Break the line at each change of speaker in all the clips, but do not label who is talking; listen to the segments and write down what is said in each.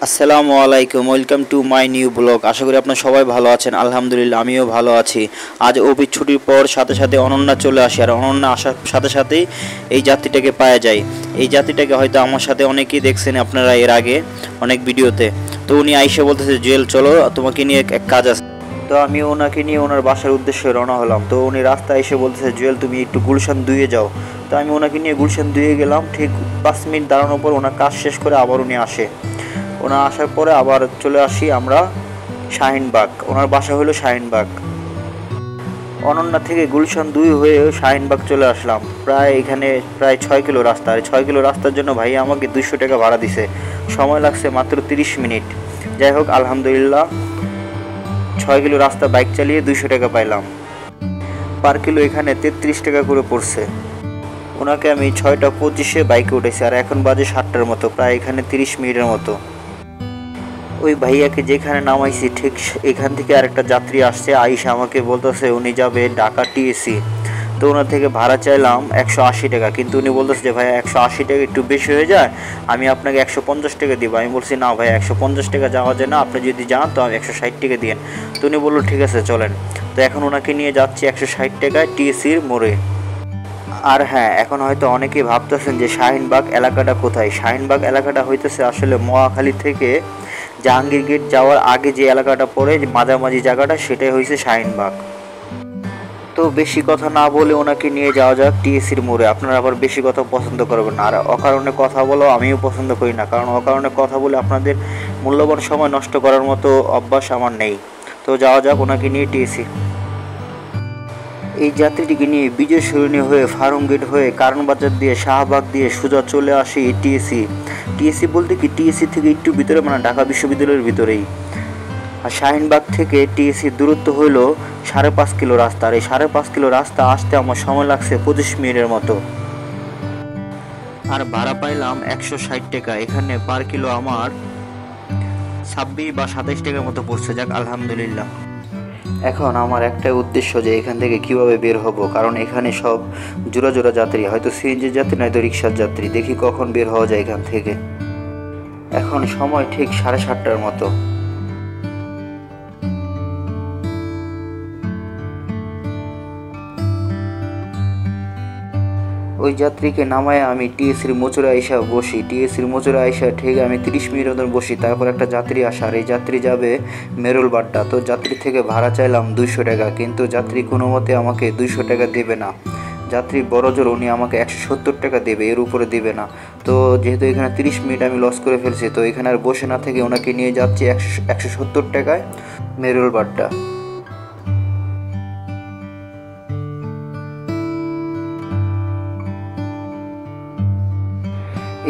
আসসালামু আলাইকুম, welcome to my new blog. আশা করি আপনারা সবাই ভালো আছেন। আলহামদুলিল্লাহ আমিও ভালো আছি। আজ অফিস ছুটির পর সাথে সাথে অনন্যা চলে আসে, আর অনন্যা আসার সাথে সাথেই এই যাত্রীটাকে পাওয়া যায়। এই যাত্রীটাকে হয়তো আমার সাথে অনেকেই দেখছেন আপনারা এর আগে অনেক ভিডিওতে। তো উনি আইসে বলতেছে, জুয়েল চলো, তোমাকে নিয়ে এক কাজ আছে। তো আমি ওনাকে নিয়ে ওনার বাসার উদ্দেশ্যে রওনা হলাম। তো উনি রাস্তায় এসে বলতেছে, জুয়েল তুমি একটু গুলশান 2-এ যাও। তো আমি ওনাকে নিয়ে গুলশান 2-এ গেলাম। ঠিক 5 মিনিট দাঁড়ানোর পর ওনার কাজ শেষ করে আবার উনি আসে। ওনার আসার পরে আবার চলে আসি আমরা শাহিনবাগ। ওনার বাসা হলো শাহিনবাগ। অনন্যা থেকে গুলশান 2 হয়ে শাহিনবাগ চলে আসলাম। এখানে প্রায় 6 কিলো রাস্তা। আর 6 কিলো রাস্তার জন্য ভাইয়া আমাকে 200 টাকা ভাড়া দিছে। সময় লাগছে মাত্র 30 মিনিট। যাই হোক আলহামদুলিল্লাহ, 6 কিলো রাস্তা বাইক চালিয়ে 200 টাকা পাইলাম। পার কিলো এখানে 33 টাকা করে পড়ছে। ওনাকে আমি 6টা 25-এ বাইকে উঠেছি, আর এখন বাজে 7টার মতো, প্রায় এখানে 30 মিনিটের মতো। ওই ভাইয়াকে যেখানে নামাইছি ঠিক এখান থেকে আরেকটা যাত্রী আসছে, আইসা আমাকে বলতেছে উনি যাবে ঢাকা টিএসি। তো ওনার থেকে ভাড়া চাইলাম 180 টাকা, কিন্তু উনি বলতেছে যে ভাইয়া 180 টাকা একটু বেশি হয়ে যায়, আমি আপনাকে 150 টাকা দিব। আমি বলছি না ভাইয়া, 150 টাকা যাওয়া যায় না, আপনি যদি যান তো আমি 160 টাকা দিন। তো উনি বললো ঠিক আছে চলেন। তো এখন ওনাকে নিয়ে যাচ্ছি 160 টাকায় টিএসির মোড়ে। আর হ্যাঁ, এখন হয়তো অনেকেই ভাবতেছেন যে শাহিনবাগ এলাকাটা কোথায়। শাহিনবাগ এলাকাটা হইতেছে আসলে মহাখালী থেকে জাহাঙ্গীর গেট যাওয়ার আগে যে এলাকাটা পড়ে, যে মাঝামাঝি জায়গাটা, সেটাই হয়েছে শাহিনবাগ। তো বেশি কথা না বলে ওনাকে নিয়ে যাওয়া যাক টিএসির মোড়ে। আপনারা আবার বেশি কথা পছন্দ করবেন না, আর অকারণে কথা বলো আমিও পছন্দ করি না, কারণ অকারণে কথা বলে আপনাদের মূল্যবান সময় নষ্ট করার মতো অভ্যাস আমার নেই। তো যাওয়া যাক ওনাকে নিয়ে টিএসি। এই যাত্রীটিকে নিয়ে বিজয় সরণি হয়ে, ফার্ম গেট হয়ে, কারণ বাজার দিয়ে, শাহবাগ দিয়ে সোজা চলে আসি টিএসি। টিএসি বলতে কি, টিএসি থেকে একটু ভিতরে, মানে ঢাকা বিশ্ববিদ্যালয়ের ভিতরেই। আর শাহিনবাগ থেকে টিএসির দূরত্ব হইল 5.5 কিলো রাস্তা। আর এই 5.5 কিলো রাস্তা আসতে আমার সময় লাগছে 25 মিনিটের মতো। আর ভাড়া পাইলাম 160 টাকা। এখানে পার কিলো আমার 26 বা 27 টাকার মতো পড়ছে। যাক আলহামদুলিল্লাহ। এখন আমার একটাই উদ্দেশ্য যে এখান থেকে কিভাবে বের হব, কারণ এখানে সব জোড়া জোড়া যাত্রী, হয়তো সিএনজির যাত্রী নয়তো রিক্সার যাত্রী। দেখি কখন বের হওয়া যায় এখান থেকে। এখন সময় ঠিক 7:30টার মতো। ওই যাত্রীকে নামায় আমি টিএসির মোচরে আইসা বসি। টিএসির মোচরে আইসা ঠিক আমি 30 মিনিট মতন বসি। তারপর একটা যাত্রী আসার, এই যাত্রী যাবে মেরুল বাড্ডা। তো যাত্রী থেকে ভাড়া চাইলাম 200 টাকা, কিন্তু যাত্রী কোনো মতে আমাকে 200 টাকা দেবে না। যাত্রী বড় জোর, উনি আমাকে 170 টাকা দেবে, এর উপরে দেবে না। তো যেহেতু এখানে 30 মিনিট আমি লস করে ফেলছি, তো এখানে আর বসে না থেকে ওনাকে নিয়ে যাচ্ছি 170 টাকায় মেরুল বাড্ডা।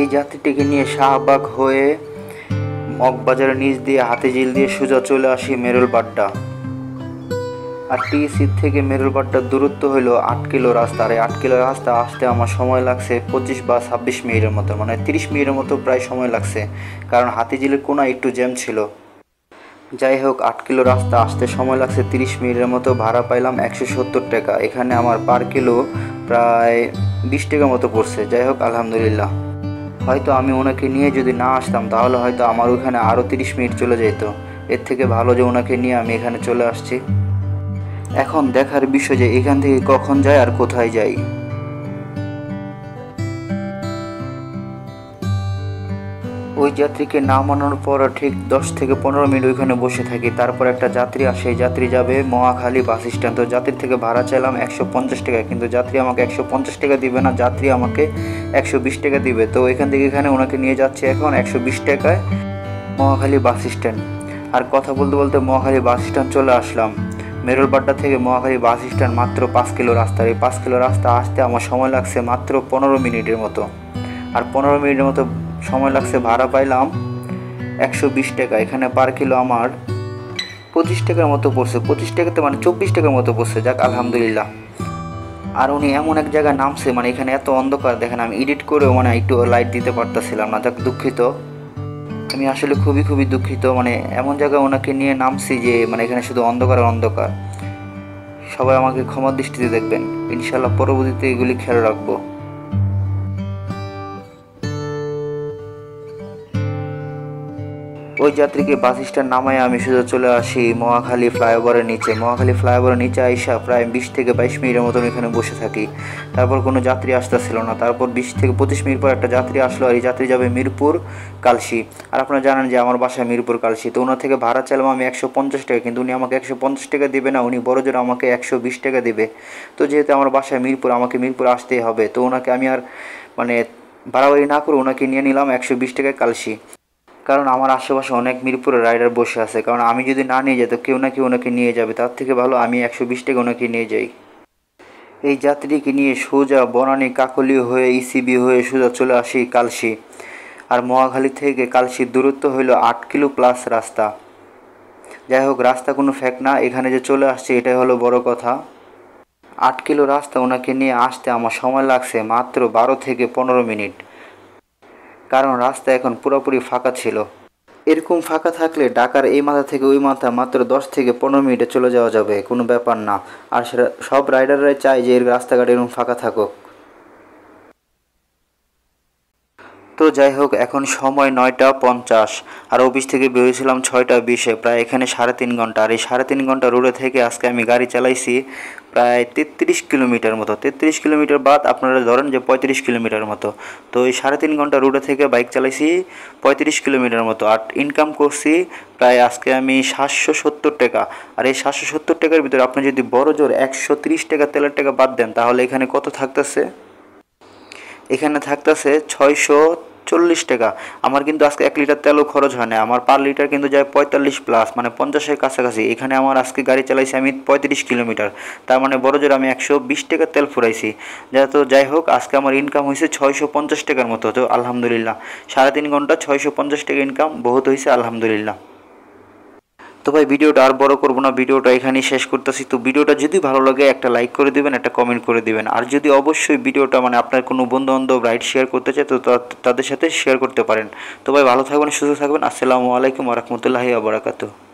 এই যাত্রীটিকে নিয়ে শাহবাগ হয়ে মগবাজারের নিচ দিয়ে হাতিঝিল দিয়ে সোজা চলে আসি মেরুল বাড্ডা। আর টিএসি থেকে মেরুল বাড্ডার দূরত্ব হলো 8 কিলো রাস্তা। আর এই 8 কিলো রাস্তা আসতে আমার সময় লাগছে 25 বা 26 মিনিটের মতো, মানে 30 মিনিটের মতো প্রায় সময় লাগছে, কারণ হাতিঝিলের কোনায় একটু জ্যাম ছিল। যাই হোক, 8 কিলো রাস্তা আসতে সময় লাগছে 30 মিনিটের মতো। ভাড়া পাইলাম 170 টাকা। এখানে আমার পার কিলো প্রায় 20 টাকা মতো পড়ছে। যাই হোক আলহামদুলিল্লাহ। হয়তো আমি ওনাকে নিয়ে যদি না আসতাম তাহলে হয়তো আমার ওখানে আরও 30 মিনিট চলে যেত। এর থেকে ভালো যে ওনাকে নিয়ে আমি এখানে চলে আসছি। এখন দেখার বিষয় যে এখান থেকে কখন যাই আর কোথায় যাই। ওই যাত্রীকে নামানোর পর ঠিক 10 থেকে 15 মিনিট ওইখানে বসে থাকি। তারপর একটা যাত্রী আসে, যাত্রী যাবে মহাখালী বাস স্ট্যান্ড। তো যাত্রীর থেকে ভাড়া চাইলাম 150 টাকা, কিন্তু যাত্রী আমাকে 150 টাকা দিবে না, যাত্রী আমাকে 120 টাকা দিবে। তো এখান থেকে এখানে ওনাকে নিয়ে যাচ্ছে এখন 120 টাকায় মহাখালী বাস স্ট্যান্ড। আর কথা বলতে বলতে মহাখালী বাস স্ট্যান্ড চলে আসলাম। মেরুলবাড্ডা থেকে মহাখালী বাস স্ট্যান্ড মাত্র 5 কিলো রাস্তা। এই 5 কিলো রাস্তা আসতে আমার সময় লাগছে মাত্র 15 মিনিটের মতো। আর 15 মিনিটের মতো সময় লাগছে। ভাড়া পাইলাম 120 টাকা। এখানে পার কিলো আমার 25 টাকার মতো পড়ছে। 25 টাকাতে মানে 24 টাকার মতো পড়ছে। যাক আলহামদুলিল্লাহ। আর উনি এমন এক জায়গায় নামছে, মানে এখানে এত অন্ধকার, দেখেন আমি এডিট করেও মানে একটু লাইট দিতে পারতেছিলাম না। যাক দুঃখিত, আমি আসলে খুবই দুঃখিত। মানে এমন জায়গায় ওনাকে নিয়ে নামছি যে মানে এখানে শুধু অন্ধকার আর অন্ধকার। সবাই আমাকে ক্ষমা দৃষ্টিতে দেখবেন, ইনশাল্লাহ পরবর্তীতে এগুলি খেয়াল রাখবো। ওই যাত্রীকে বাস স্ট্যান্ড নামায় আমি সোজা চলে আসি মহাখালী ফ্লাইওভারের নিচে। মহাখালী ফ্লাইওভারের নিচে আইসা প্রায় 20 থেকে 22 মিনিটের মতন এখানে বসে থাকি। তারপর কোনো যাত্রী আসতেছিল না। তারপর 20 থেকে 25 মিনিট পর একটা যাত্রী আসলো, আর এই যাত্রী যাবে মিরপুর কালশি। আর আপনারা জানেন যে আমার বাসা মিরপুর কালশি। তো ওনার থেকে ভাড়া চাইলাম আমি 150 টাকা, কিন্তু উনি আমাকে 150 টাকা দেবে না, উনি বড়জোর আমাকে 120 টাকা দেবে। তো যেহেতু আমার বাসায় মিরপুর, আমাকে মিরপুর আসতেই হবে। তো ওনাকে আমি আর বাড়াবাড়ি না করে ওনাকে নিয়ে নিলাম 120 টাকায় কালশি। কারণ আমার আশেপাশে অনেক মিরপুরের রাইডার বসে আছে, কারণ আমি যদি না নিয়ে যাই তো কেউ না কেউ ওনাকে নিয়ে যাবে। তার থেকে ভালো আমি 120 টাকা ওনাকে নিয়ে যাই। এই যাত্রীকে নিয়ে সোজা বনানী কাকলি হয়ে ইসিবি হয়ে সোজা চলে আসি কালশি। আর মহাখালী থেকে কালশির দূরত্ব হইল 8 কিলো প্লাস রাস্তা। যাই হোক, রাস্তা কোনো ফ্যাক্ট না, এখানে যে চলে আসছে এটাই হলো বড় কথা। 8 কিলো রাস্তা ওনাকে নিয়ে আসতে আমার সময় লাগছে মাত্র 12 থেকে 15 মিনিট, কারণ রাস্তা এখন পুরোপুরি ফাঁকা ছিল। এরকম ফাঁকা থাকলে ঢাকার এই মাথা থেকে ওই মাথা মাত্র 10 থেকে 15 মিনিটে চলে যাওয়া যাবে, কোনো ব্যাপার না। আর সেটা সব রাইডাররাই চায় যে এর রাস্তাঘাট এরকম ফাঁকা থাকুক। তো যাই হোক, এখন সময় 9টা 50, আর অফিস থেকে বেরিয়েছিলাম 6টা 20-এ, প্রায় এখানে 3.5 ঘন্টা। আর এই 3.5 ঘন্টা রোডে থেকে আজকে আমি গাড়ি চালাইছি প্রায় 33 কিলোমিটার মতো। 33 কিলোমিটার বাদ আপনারা ধরেন যে 35 কিলোমিটার মতো। তো এই 3.5 ঘন্টা রোডে থেকে বাইক চালাইছি 35 কিলোমিটার মতো, আর ইনকাম করছি প্রায় আজকে আমি 770 টাকা। আর এই 770 টাকার ভিতরে আপনি যদি বড় জোর 130 টাকা তেলের টাকা বাদ দেন, তাহলে এখানে কত থাকতেছে? এখানে থাকতেছে 640 টাকা। আমার কিন্তু আজকে 1 লিটার তেলও খরচ হয় না, আমার পার লিটার কিন্তু যায় 45 প্লাস, মানে 50-এর কাছাকাছি। এখানে আমার আজকে গাড়ি চালাইছি আমি 35 কিলোমিটার, তার মানে বড় জোর আমি 120 টাকা তেল ফুরাইছি। তো যাই হোক, আজকে আমার ইনকাম হয়েছে 650 টাকার মতো। তো আলহামদুলিল্লাহ, 3.5 ঘন্টা 650 টাকা ইনকাম বহুত হয়েছে, আলহামদুলিল্লাহ। তো ভাই, ভিডিওটা আর বড় করবো না, ভিডিওটা এখানেই শেষ করতেছি। তো ভিডিওটা যদি ভালো লাগে একটা লাইক করে দিবেন, একটা কমেন্ট করে দিবেন। আর যদি অবশ্যই ভিডিওটা আপনার কোনো বন্ধু বান্ধব রাইড শেয়ার করতে চায় তো তাদের সাথে শেয়ার করতে পারেন। তো ভাই, ভালো থাকবেন, সুস্থ থাকবেন। আসসালামু আলাইকুম ওয়া রাহমাতুল্লাহি ওয়া বারাকাতুহু।